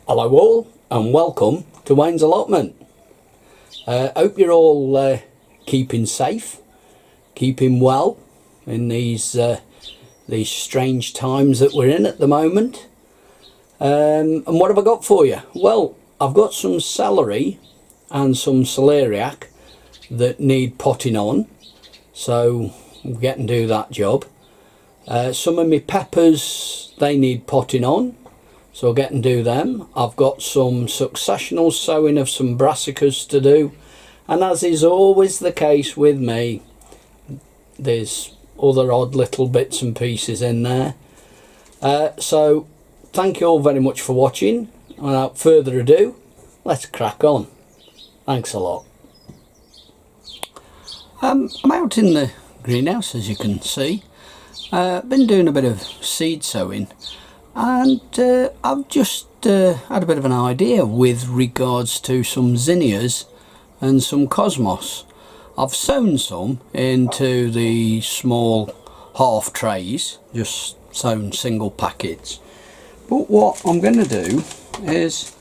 Hello all and welcome to Wayne's Allotment. Hope you're all keeping safe, keeping well in these strange times that we're in at the moment. And what have I got for you? Well, I've got some celery and some celeriac that need potting on, so we'll get and do that job. Some of my peppers, they need potting on, so I'll get and do them. I've got some successional sowing of some brassicas to do, and as is always the case with me, there's other odd little bits and pieces in there. So thank you all very much for watching. Without further ado, let's crack on. Thanks a lot. I'm out in the greenhouse, as you can see. Been doing a bit of seed sowing, and I've just had a bit of an idea with regards to some zinnias and some cosmos. I've sown some into the small half trays, just sown single packets. But what I'm going to do is,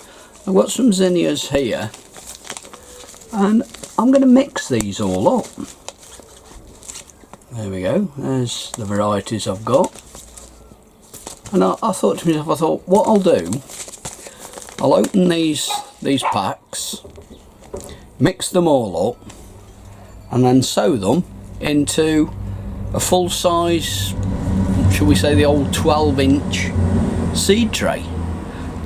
I've got some zinnias here, and I'm going to mix these all up. There we go, there's the varieties I've got. And I thought to myself, what I'll do, I'll open these packs, mix them all up, and then sow them into a full size, shall we say the old 12-inch seed tray.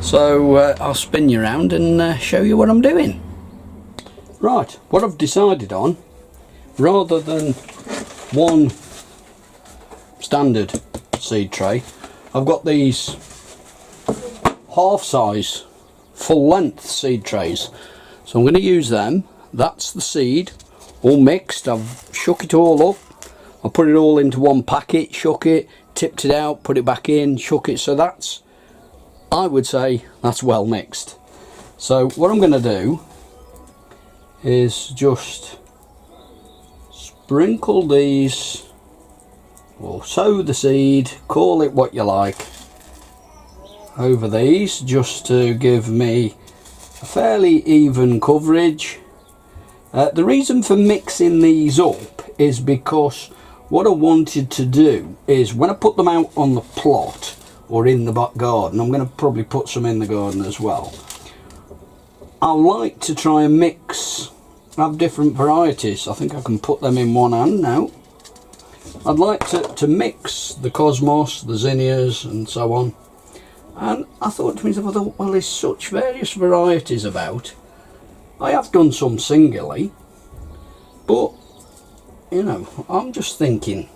So I'll spin you around and show you what I'm doing. Right, what I've decided on, rather than one standard seed tray, I've got these half size full length seed trays, so I'm going to use them. That's the seed all mixed. I've shook it all up, I put it all into one packet, shook it, tipped it out, put it back in, shook it, so that's, I would say that's well mixed. So what I'm going to do is just sprinkle these, or sow the seed, call it what you like, over these, just to give me a fairly even coverage. The reason for mixing these up is because what I wanted to do is, when I put them out on the plot or in the back garden, I'm going to probably put some in the garden as well, I like to try and mix, have different varieties. I think I can put them in one hand now. I'd like to mix the cosmos, the zinnias and so on. And I thought to myself, well, there's such various varieties about. I have done some singly, but you know, I'm just thinking,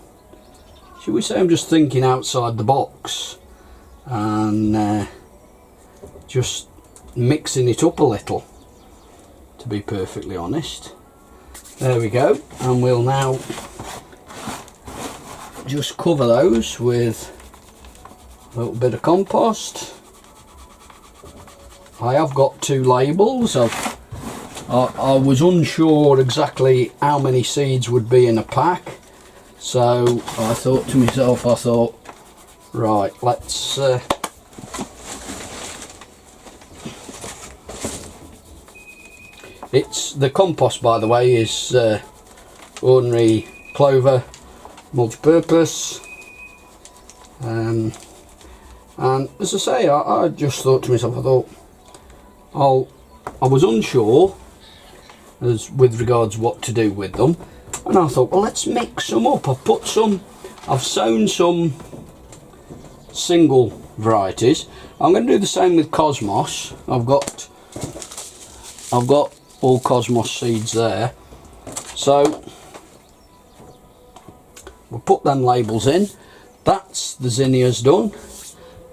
should we say I'm just thinking outside the box and just mixing it up a little, to be perfectly honest. There we go, and we'll now just cover those with a little bit of compost. I have got 2 labels. I was unsure exactly how many seeds would be in a pack, so I thought to myself, right, let's it's, the compost, by the way, is ordinary clover, multi-purpose, and as I say, I just thought to myself, I was unsure as with regards what to do with them, and I thought, well, let's mix some up. I've sown some single varieties. I'm going to do the same with cosmos. I've got all cosmos seeds there, so we'll put them labels in. That's the zinnias done.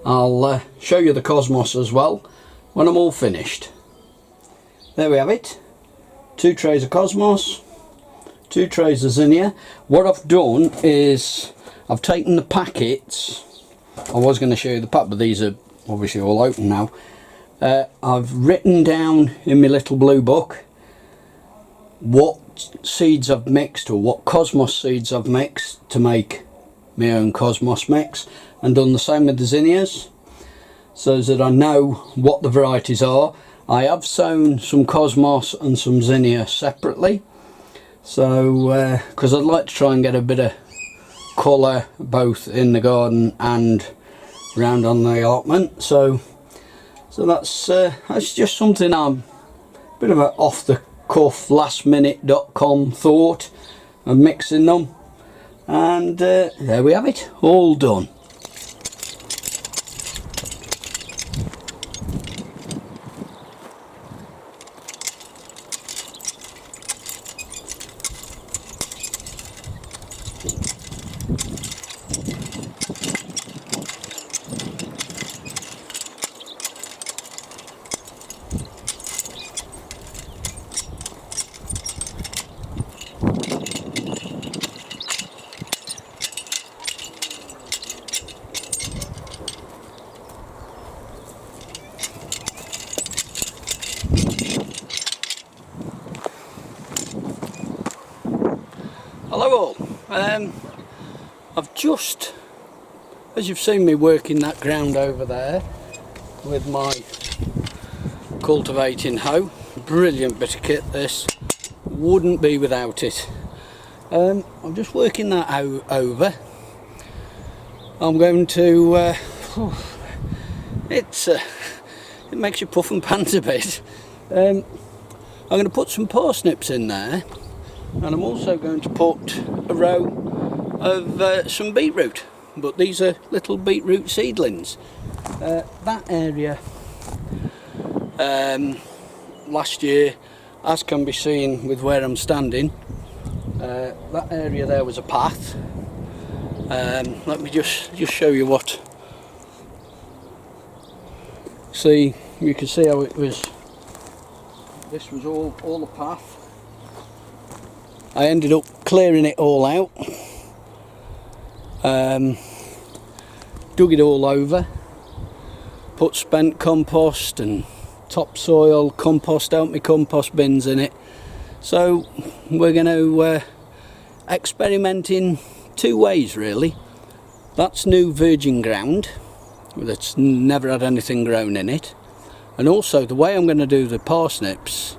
I'll show you the cosmos as well when I'm all finished. There we have it, 2 trays of cosmos, 2 trays of zinnia. What I've done is I've taken the packets. I was going to show you the pack, but these are obviously all open now. I've written down in my little blue book what seeds I've mixed, or what cosmos seeds I've mixed to make my own cosmos mix, and done the same with the zinnias. so that I know what the varieties are. I have sown some cosmos and some zinnia separately, so because I'd like to try and get a bit of colour both in the garden and round on the allotment. So that's just something I'm a bit of an off the cuff lastminute.com thought of mixing them, and there we have it, all done. Hello all. I've just, as you've seen me working that ground over there with my cultivating hoe, brilliant bit of kit this, wouldn't be without it. I'm just working that over. I'm going to, it makes you puff and pant a bit. I'm going to put some parsnips in there. And I'm also going to put a row of some beetroot, but these are little beetroot seedlings. That area last year, as can be seen with where I'm standing, that area there was a path. Let me just show you what. See, you can see how it was. This was all the path. I ended up clearing it all out, dug it all over, put spent compost and topsoil, compost out my compost bins in it. So we're going to experiment in two ways really. That's new virgin ground that's never had anything grown in it, and also the way I'm going to do the parsnips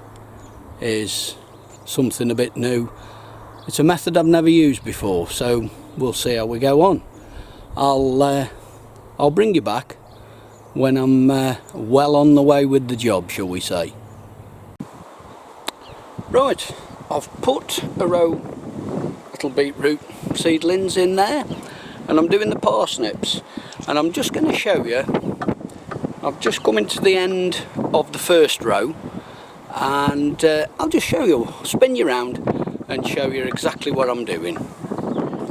is something a bit new. It's a method I've never used before, so we'll see how we go on. I'll bring you back when I'm well on the way with the job, shall we say. Right, I've put a row of little beetroot seedlings in there, and I'm doing the parsnips, and I'm just going to show you. I've just come into the end of the first row, and I'll just show you, spin you around and show you exactly what I'm doing.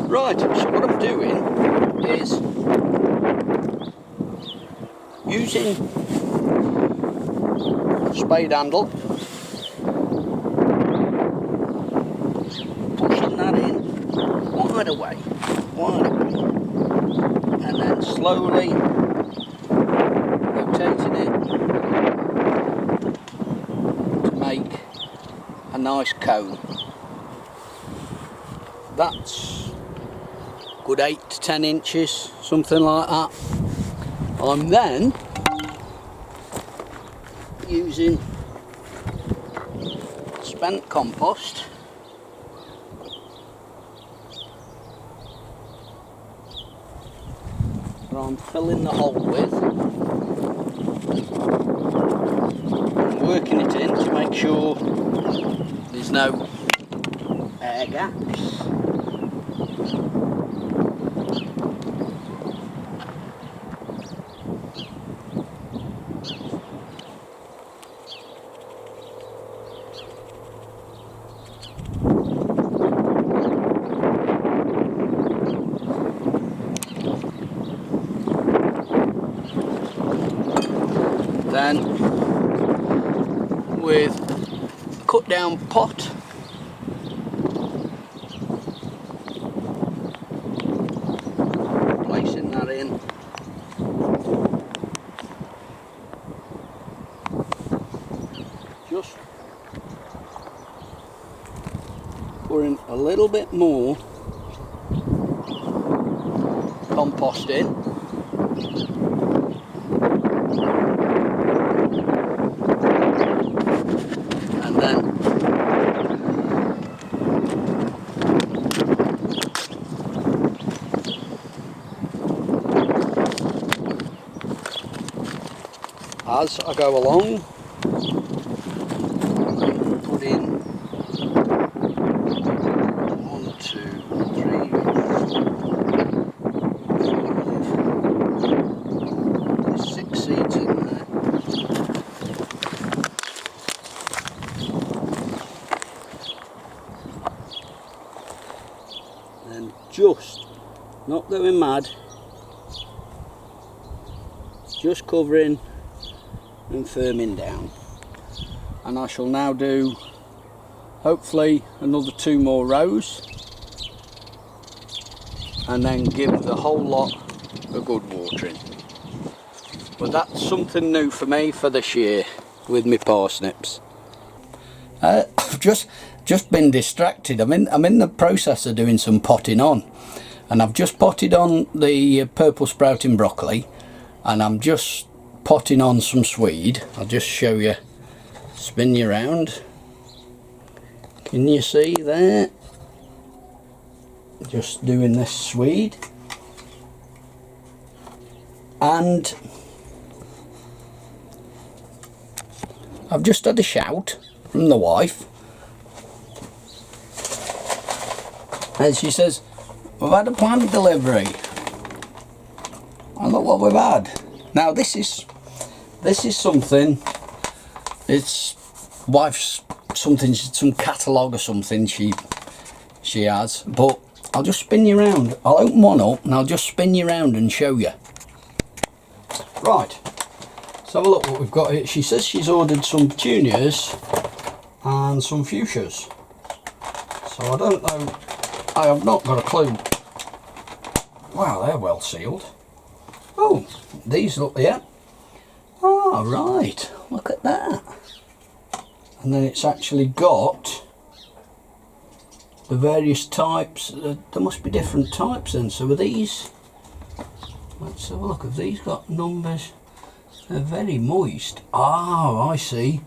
Right, so what I'm doing is using spade handle, pushing that in wide away, and then slowly rotating it to make a nice cone. That's good 8 to 10 inches, something like that. I'm then using spent compost that I'm filling the hole with, and working it in to make sure there's no air gaps. Then with a cut down pot, placing that in, just pouring a little bit more compost in. as I go along. Put in 1, 2, 3, 4, 5. There's 6 seeds in there. And just not going mad, just covering and firming down. And I shall now do hopefully another 2 more rows and then give the whole lot a good watering. But that's something new for me for this year with my parsnips. I've just been distracted. I'm in the process of doing some potting on, and I've just potted on the purple sprouting broccoli, and I'm just potting on some swede. I'll just show you, spin you around. Can you see there? Just doing this swede, and I've just had a shout from the wife, and she says, we've had a plant delivery. And look what we've had. Now this is something, it's wife's something, some catalogue or something she has, but I'll just spin you around. I'll open one up and I'll just spin you around and show you. Right, let's have a look what we've got here. She says she's ordered some petunias and some fuchsias, so I don't know, I have not got a clue. Wow, they're well sealed. Oh, these look, yeah. Oh, right, look at that. And then it's actually got the various types. There must be different types then. So are these, let's have a look, have these got numbers? They're very moist. Oh, I see.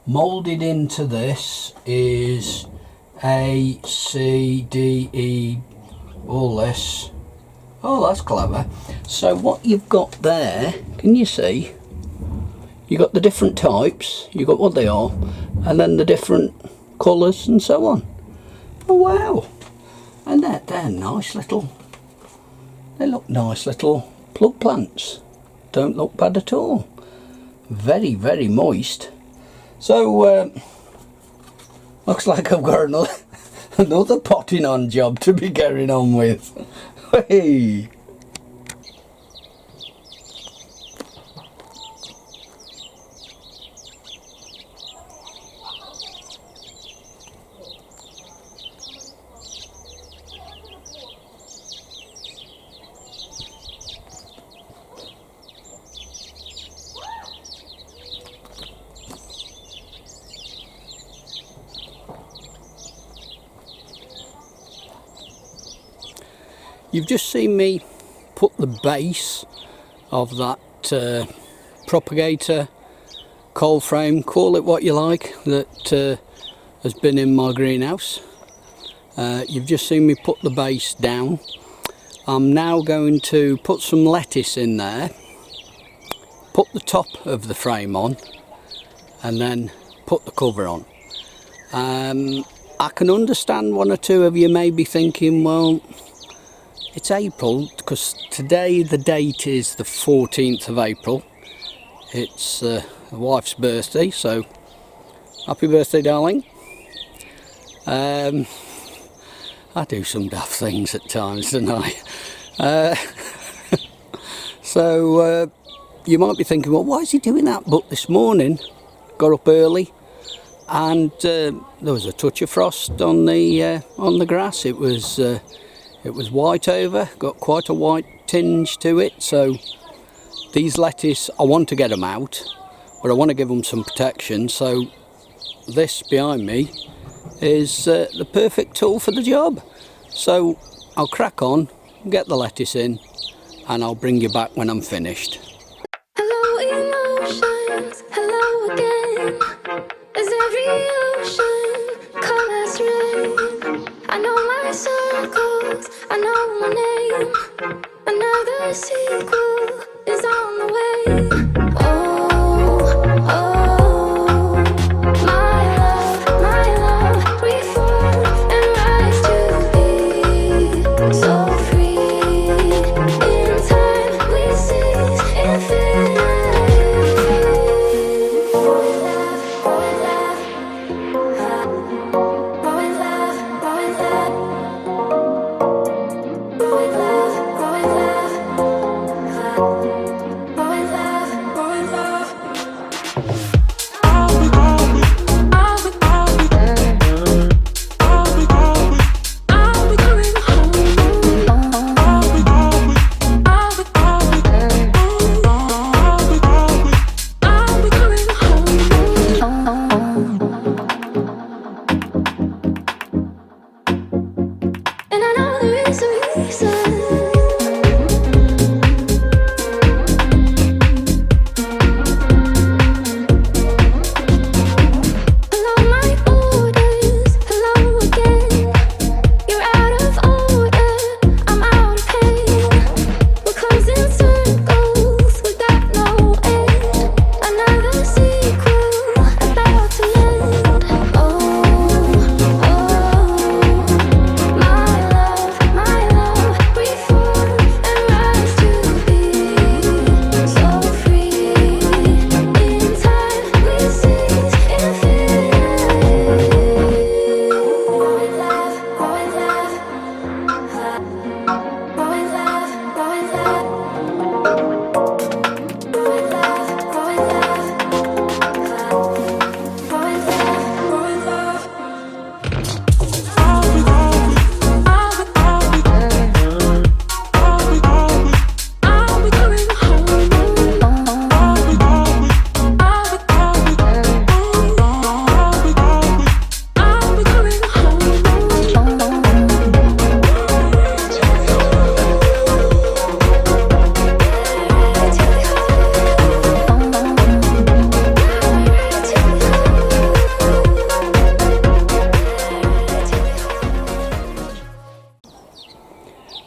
Moulded into this is A, C, D, E, all this. Oh, that's clever. So what you've got there, can you see? You've got the different types, you've got what they are, and then the different colours and so on. Oh wow. And they're nice little, they look nice little plug plants. Don't look bad at all. Very, very moist. So, looks like I've got another potting on job to be getting on with. Hey! You've just seen me put the base of that propagator, cold frame, call it what you like, that has been in my greenhouse. You've just seen me put the base down. I'm now going to put some lettuce in there, put the top of the frame on, and then put the cover on. I can understand one or two of you may be thinking, well, it's April, because today the date is the 14th of April. It's the wife's birthday, so happy birthday, darling. I do some daft things at times, don't I? So you might be thinking, well, why is he doing that? But this morning, got up early, and there was a touch of frost on the grass. It was white over, got quite a white tinge to it, so these lettuce, I want to get them out, but I want to give them some protection, so this behind me is the perfect tool for the job. So I'll crack on, get the lettuce in, and I'll bring you back when I'm finished. Hello emotions, hello again. Is every ocean come as rain? I know my circles, I know my name. Another sequel is on the way. Oh,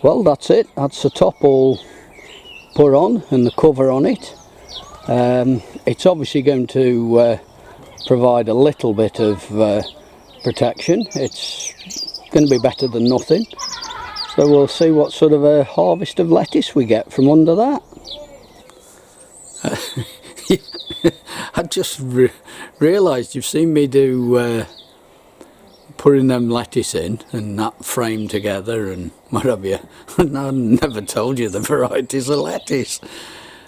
well, that's it. That's the top all put on and the cover on it. It's obviously going to provide a little bit of protection. It's going to be better than nothing. So we'll see what sort of a harvest of lettuce we get from under that. I just realised you've seen me do putting them lettuce in and that frame together and what have you. And I never told you the varieties of lettuce.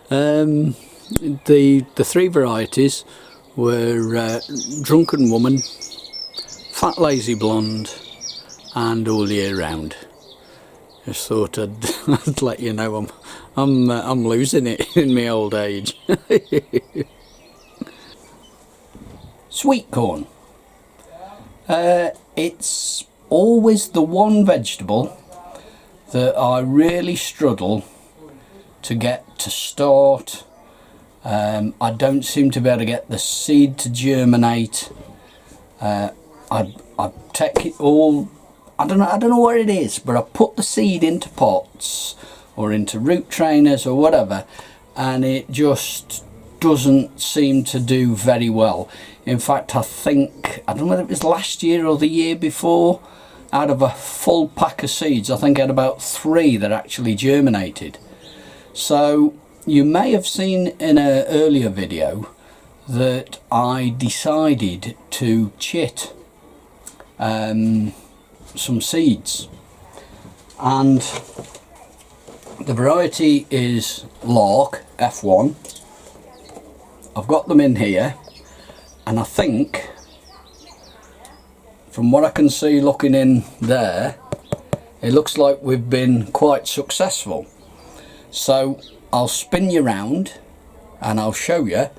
The three varieties were Drunken Woman, Fat Lazy Blonde and All Year Round. Just thought I'd let you know I'm losing it in my old age. Sweet corn. It's always the one vegetable that I really struggle to get to start. I don't seem to be able to get the seed to germinate. I take it all. I don't know what it is, but I put the seed into pots or into root trainers or whatever, and it just doesn't seem to do very well. In fact, I don't know whether it was last year or the year before, out of a full pack of seeds, I think I had about 3 that actually germinated. So you may have seen in an earlier video that I decided to chit some seeds, and the variety is Lark F1. I've got them in here, and I think from what I can see looking in there, it looks like we've been quite successful. So I'll spin you round and I'll show you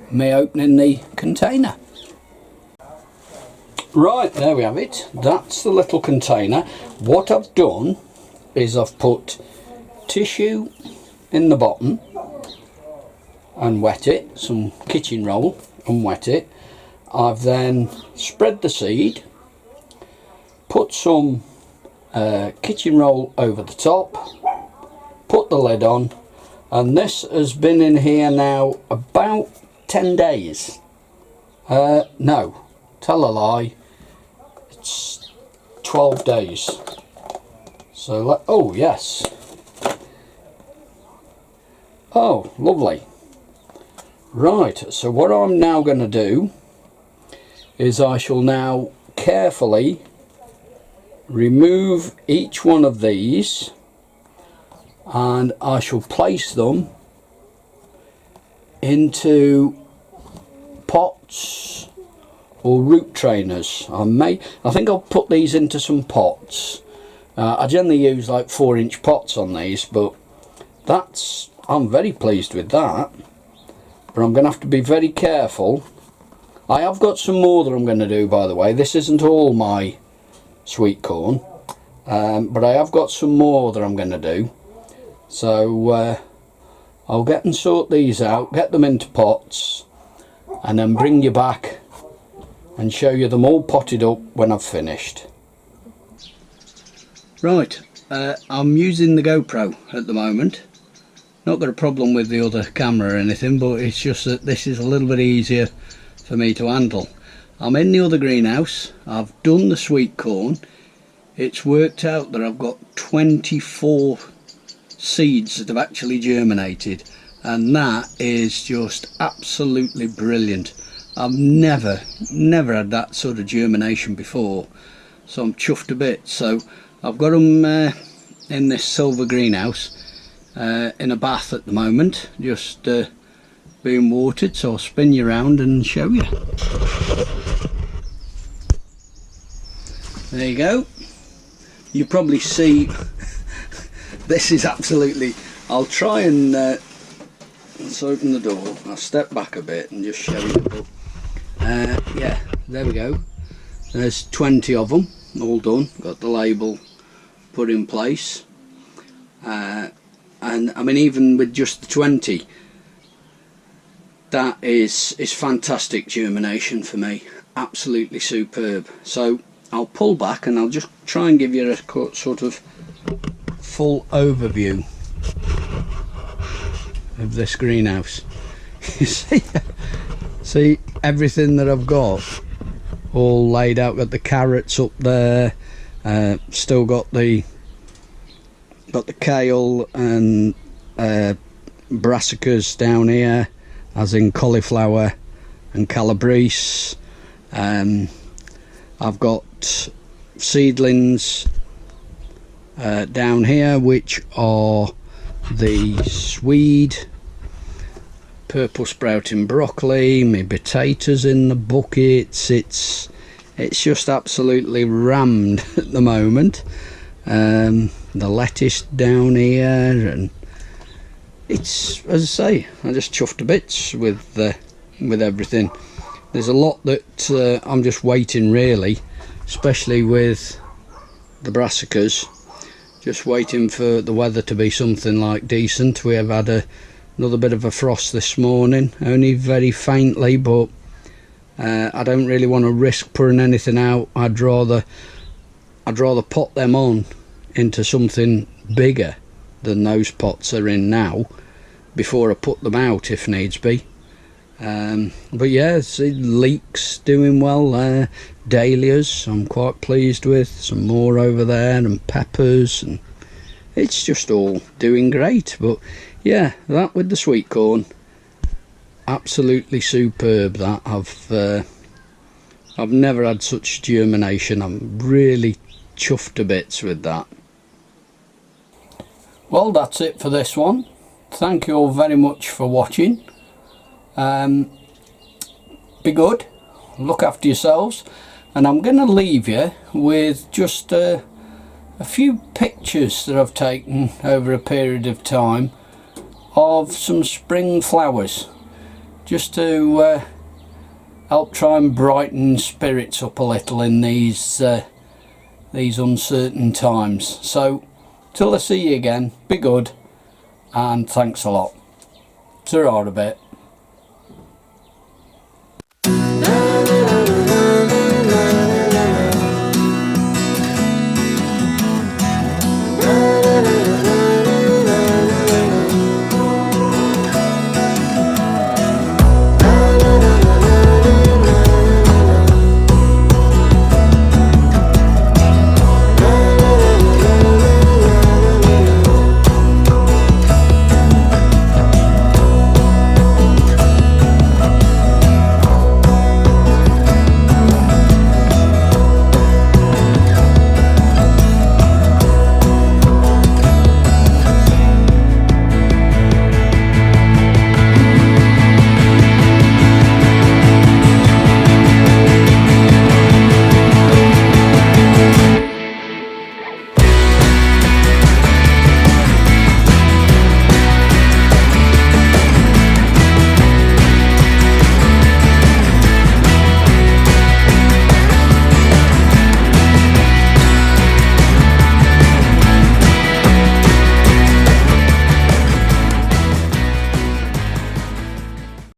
me opening the container. Right, there we have it. That's the little container. What I've done is I've put tissue in the bottom and wet it, some kitchen roll and wet it. I've then spread the seed, put some kitchen roll over the top, put the lid on, and this has been in here now about 10 days. No, tell a lie, it's 12 days. So oh yes, oh lovely. Right, so what I'm now going to do is I shall now carefully remove each one of these, and I shall place them into pots or root trainers. I think I'll put these into some pots. I generally use like 4-inch pots on these, but I'm very pleased with that. But I'm going to have to be very careful. I have got some more that I'm going to do, by the way. This isn't all my sweet corn, but I have got some more that I'm going to do. So I'll get and sort these out, get them into pots, and then bring you back and show you them all potted up when I've finished. Right, I'm using the GoPro at the moment. Not got a problem with the other camera or anything, but it's just that this is a little bit easier for me to handle. I'm in the other greenhouse. I've done the sweet corn. It's worked out that I've got 24 seeds that have actually germinated, and that is just absolutely brilliant. I've never had that sort of germination before, so I'm chuffed a bit. So I've got them in this silver greenhouse in a bath at the moment, just being watered, so I'll spin you around and show you. There you go. You probably see this is absolutely, I'll try and let's open the door. I'll step back a bit and just show you. Yeah, there we go. There's 20 of them all done. Got the label put in place, and I mean, even with just the 20, that is fantastic germination for me. Absolutely superb. So I'll pull back and I'll just try and give you a sort of full overview of this greenhouse. You see everything that I've got all laid out. Got the carrots up there, still got the kale and brassicas down here, as in cauliflower and calabrese. I've got seedlings down here, which are the swede, purple sprouting broccoli, my potatoes in the buckets. It's just absolutely rammed at the moment. The lettuce down here, and it's, as I say, I just chuffed to bits with everything. There's a lot that I'm just waiting, really, especially with the brassicas. Just waiting for the weather to be something like decent. We have had another bit of a frost this morning, only very faintly, but I don't really want to risk putting anything out. I'd rather pot them on into something bigger than those pots are in now before I put them out if needs be. But yeah, see, leeks doing well there, dahlias I'm quite pleased with, some more over there, and peppers, and it's just all doing great. But yeah, that with the sweet corn, absolutely superb. That I've never had such germination. I'm really chuffed to bits with that. Well, that's it for this one. Thank you all very much for watching. Be good, look after yourselves, and I'm going to leave you with just a few pictures that I've taken over a period of time of some spring flowers, just to help try and brighten spirits up a little in these uncertain times. So till I see you again, be good, and thanks a lot. Ta-ra a bit.